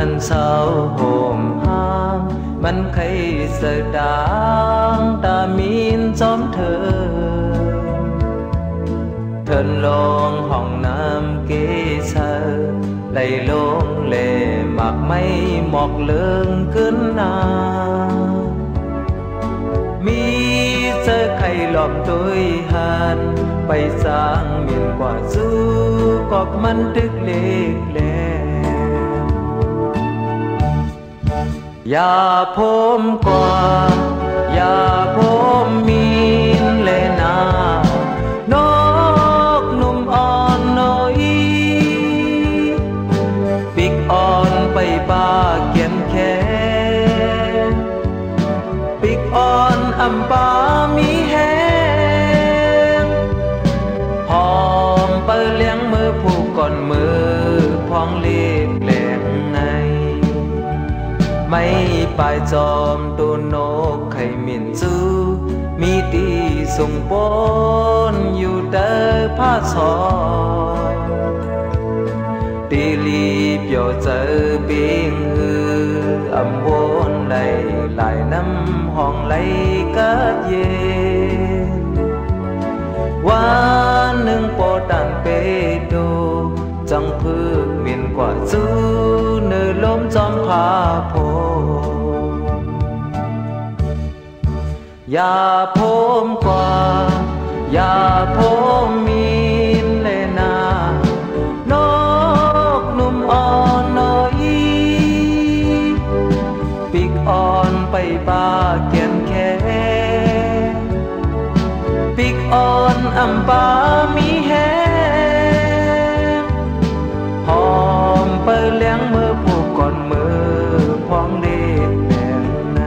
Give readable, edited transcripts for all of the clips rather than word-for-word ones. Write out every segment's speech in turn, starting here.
อันเศร้าโหมห้างมันใครเสดางตามีนจอมเธอเทินลงห้องน้ำเกษาไหลลงเล่หมากไม่หมอกเลืองขึ้นนามีเจอใครหลอมตุยหันไปสร้างเมียนกว่าสู้กอกมันตึกเล็กแหลอย่าพมกว่าอย่าพมมีนเลนานกนุ่มอ่อนน้อยปิกอ่อนไปบ้าเกียนแค่ปิกอ่อนอำปามีแหงหอมเปิดเลี้ยงมือผูกก่อนมือพองเล็กแหลงในไม่ปลายจอมตัวนกไข่หมิ่นซูมีตีส่งปนอยู่เตอผ้าซอตีลีเปียวเจอปิงฮืออำวนไหลไหลน้ำห้องไหลกัดเย็นวันหนึ่งปอตันเปโดจังพึกเมียนกว่าจูเนื้อล้มจอมพาโพอย่าพมกว่าอย่าพมมีนเลนานกนุ่มอ่อนน้อยปิกอ่อนไปบ้าเกียนแค่ปิกอ่อนอำปามีแหงหอมเปิดเลี้ยงมือผูกก่อนมือพองเด็กแดงใน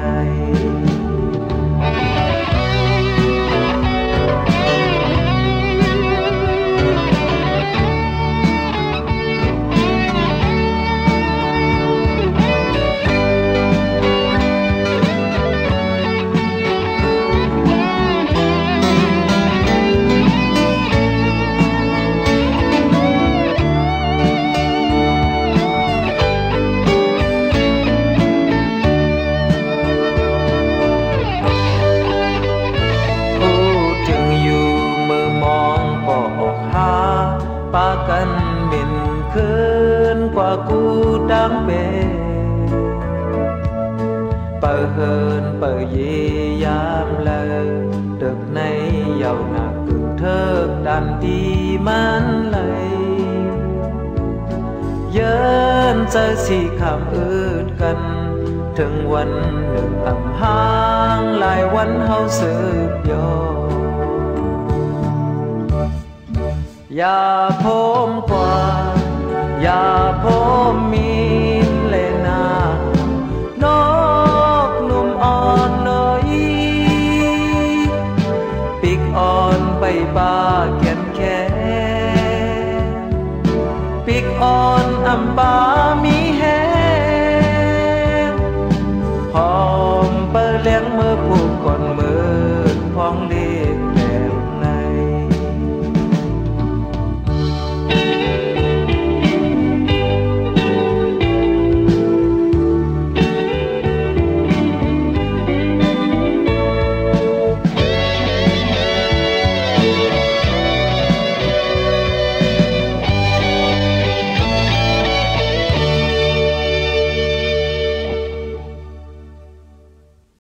ปากันหมิ่นคืนกว่ากูดังเบเปิดเฮินเปิดเยียามเลยตึกในเยาวหนักกึ่งเทิกดันดีมันเลยเยินใจสีคำอืดกันถึงวันหนึ่งอำห่างหลายวันเฮาสืบยออย่าพมกว่าอย่าพมมีนเลนานกนุ่มอ่อนน้อยปิกอ่อนไปบ้าเกียนแค่ปิกอ่อนอำปามี